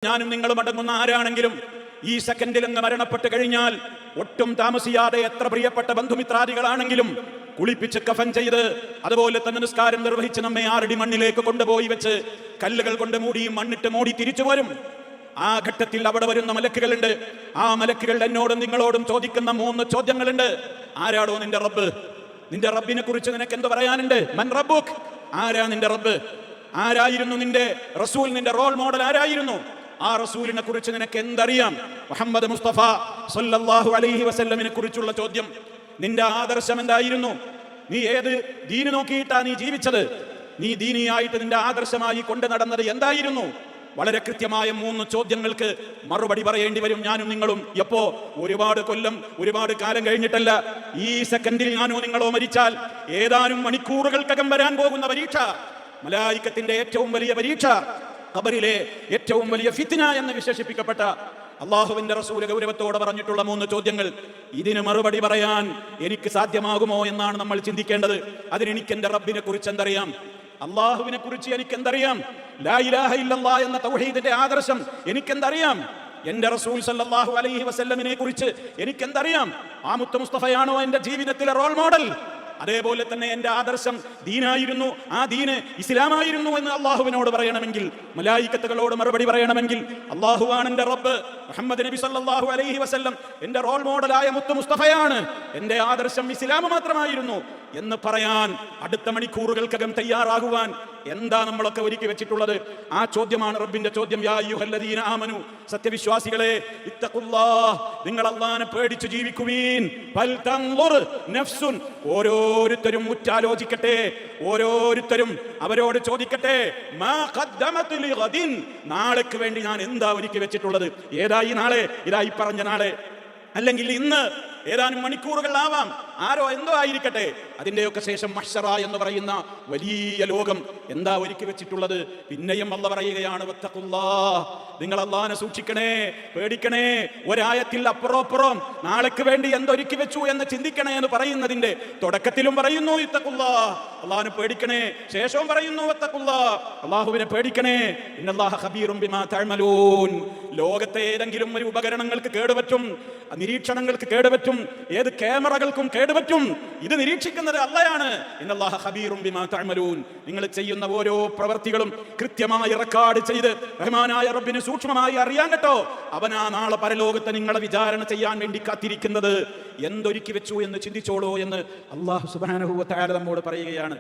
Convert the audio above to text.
ഞാനും നിങ്ങളും അടങ്ങുന്ന ആരാണെങ്കിലും ഈ സെക്കൻഡിൽ അങ്ങ് മരണപ്പെട്ട് കഴിഞ്ഞാൽ ഒട്ടും താമസിയാതെ എത്ര പ്രിയപ്പെട്ട ബന്ധുമിത്രാദികളാണെങ്കിലും കുളിപ്പിച്ച് കഫൻ ചെയ്ത് അതുപോലെ തന്നെ നിസ്കാരം നിർവഹിച്ച് നമ്മെ 6 അടി മണ്ണിലേക്ക് കൊണ്ടുപോയി വെച്ച് കല്ലുകൾ കൊണ്ട് മൂടി മണ്ണിട്ട് മൂടി തിരിച്ചു വരും. ആ ഘട്ടത്തിൽ അവിടെ വരുന്ന മലക്കുകളുണ്ട്. ആ മലക്കുകൾ എന്നോടും നിങ്ങളോടും ചോദിക്കുന്ന 3 ചോദ്യങ്ങളുണ്ട്. ആരാടോ നിന്റെ റബ്ബ്? നിന്റെ റബ്ബിനെ കുറിച്ച് നിനക്ക് എന്ത് പറയാനുണ്ട്? മൻ റബ്ബുക്? ആരാ നിന്റെ റബ്ബ്? ആരായിരുന്നു നിന്റെ റസൂൽ? നിന്റെ റോൾ മോഡൽ ആരായിരുന്നു? ആ റസൂലിനെ കുറിച്ച് നിനക്ക് എന്തറിയാം? മുഹമ്മദ് മുസ്തഫ സല്ലല്ലാഹു അലൈഹി വസല്ലമിനെ കുറിച്ചുള്ള ചോദ്യം. നിന്റെ ആദർശം എന്തായിരുന്നു? നീ ഏത് ദീന് നോക്കിയിട്ടാ നീ ജീവിച്ചത്? നീ ദീനിയായിട്ട് നിന്റെ ആദർശമായി കൊണ്ട് നടന്നത് എന്തായിരുന്നു? വളരെ കൃത്യമായ 3 ചോദ്യങ്ങൾക്ക് മറുപടി പറയേണ്ടി വരും ഞാനും നിങ്ങളും. എപ്പോ? ഒരുപാട് കൊല്ലം, ഒരുപാട് കാലം കഴിഞ്ഞിട്ടല്ല. ഈ സെക്കൻഡിൽ ഞാനോ നിങ്ങളോ മരിച്ചാൽ ഏതാനും മണിക്കൂറുകൾക്കകം വരാൻ പോകുന്ന പരീക്ഷ, മലായിക്കത്തിന്റെ ഏറ്റവും വലിയ പരീക്ഷ, ഖബറിലെ ഏറ്റവും വലിയ ഫിത്ന എന്ന് വിശേഷിപ്പിക്കപ്പെട്ട അള്ളാഹുവിന്റെ റസൂൽ ഗൗരവത്തോടെ പറഞ്ഞിട്ടുള്ള 3 ചോദ്യങ്ങൾ. ഇതിന് മറുപടി പറയാൻ എനിക്ക് സാധ്യമാകുമോ എന്നാണ് നമ്മൾ ചിന്തിക്കേണ്ടത്. അതിനെനിക്ക് എന്റെ റബ്ബിനെ കുറിച്ച് എന്തറിയാം? അള്ളാഹുവിനെ കുറിച്ച് എനിക്ക് എന്തറിയാം? ലാ ഇലാഹ ഇല്ലല്ലാഹ് എന്ന തൗഹീദിന്റെ ആദർശം എനിക്ക് എന്തറിയാം? എന്റെ റസൂൽ സല്ലല്ലാഹു അലൈഹി വസല്ലമിനെ കുറിച്ച് എനിക്ക് എന്തറിയാം? ആ മുത്ത് മുസ്തഫയാണോ എന്റെ ജീവിതത്തിലെ റോൾ മോഡൽ? അതേപോലെ തന്നെ എന്റെ ആദർശം ദീനായിരുന്നു, ആ ദീന് ഇസ്ലാമായിരുന്നു എന്ന് അള്ളാഹുവിനോട് പറയണമെങ്കിൽ, മലായിക്കത്തുകളോട് മറുപടി പറയണമെങ്കിൽ, അള്ളാഹുവാണ് എന്റെ റബ്ബ്, മുഹമ്മദ് നബി സല്ലല്ലാഹു അലൈഹി വസല്ലം എന്റെ റോൾ മോഡലായ മുത്ത് മുസ്തഫയാണ്, എന്റെ ആദർശം ഇസ്ലാം മാത്രമായിരുന്നു എന്ന് പറയാൻ അടുത്ത മണിക്കൂറുകൾക്കകം തയ്യാറാകുവാൻ എന്താ നമ്മളൊക്കെ ഒരുക്കി വെച്ചിട്ടുള്ളത്? ആ ചോദ്യമാണ് റബ്ബിന്റെ ചോദ്യം. യാ അയ്യുഹല്ലദീന ആമനു, സത്യവിശ്വാസികളെ, ഇത്തഖുല്ലാഹ്, നിങ്ങൾ അല്ലാഹുവിനെ പേടിച്ചു ജീവിക്കുവീൻ. ഫൽ തൻളുർ നഫ്സുൻ, ഓരോരുത്തരും ഉറ്റാലോചിക്കട്ടെ, ഓരോരുത്തരും അവരോട് ചോദിക്കട്ടെ, മാ ഖദ്ദമത് ലിഗദിൻ, നാളേക്ക് വേണ്ടി ഞാൻ എന്താ ഒരുക്കി വെച്ചിട്ടുള്ളത്? ഏതാ ഈ നാളെ? ഇതാ ഈ പറഞ്ഞ നാളെ, അല്ലെങ്കിൽ ഇന്ന്, ഏതാനും മണിക്കൂറുകളാവാം, ആരോ എന്തോ ആയിരിക്കട്ടെ. അതിന്റെയൊക്കെ ശേഷം മഹ്ശറ എന്ന് പറയുന്ന വലിയ ലോകം എന്താ ഒരുക്കി വെച്ചിട്ടുള്ളത്? പിന്നെയും അല്ലാഹു പറയുകയാണ്, വത്തഖുല്ലാഹ്, നിങ്ങൾ അല്ലാഹുവിനെ സൂക്ഷിക്കണേ, പേടിക്കണേ. ഒരായത്തിൽ അപ്പുറം നാളേക്ക് വേണ്ടി എന്തൊരുക്കി വെച്ചു എന്ന് ചിന്തിക്കണേ എന്ന് പറയുന്നതിന്റെ തുടക്കത്തിലും പറയുന്നു ഇത്തഖുല്ലാഹ്, അല്ലാഹുവിനെ പേടിക്കണേ. ശേഷവും പറയുന്നു വത്തഖുല്ലാഹ്, അല്ലാഹുവിനെ പേടിക്കണേ. ഇന്നല്ലാഹ ഖബീറും ബിമാ തഅമലൂൻ. ലോകത്തെ ഏതെങ്കിലും ഒരു ഉപകരണങ്ങൾക്ക് കേടുപറ്റും, നിരീക്ഷണങ്ങൾക്ക് കേടുപറ്റും, ഏത് ക്യാമറകൾക്കും കേടുപറ്റും. ഇത് നിരീക്ഷിക്കുന്നത് അല്ലാഹയാണ്. ഇന്നല്ലാഹ ഖബീറും ബിമാ തഅമലൂൻ. നിങ്ങൾ ചെയ്യുന്ന ഓരോ പ്രവർത്തികളും കൃത്യമായി റെക്കോർഡ് ചെയ്ത് റഹ്മാനായ റബ്ബിന് സൂക്ഷ്മമായി അറിയാൻ കേട്ടോ. അവനാ നാളെ പരലോകത്തെ നിങ്ങളെ വിചാരണ ചെയ്യാൻ വേണ്ടി കാത്തിരിക്കുന്നത്. എന്തൊരുക്കി വെച്ചു എന്ന് ചിന്തിച്ചോളൂ എന്ന് അല്ലാഹു സുബ്ഹാനഹു വ തആല നമ്മോട് പറയുകയാണ്.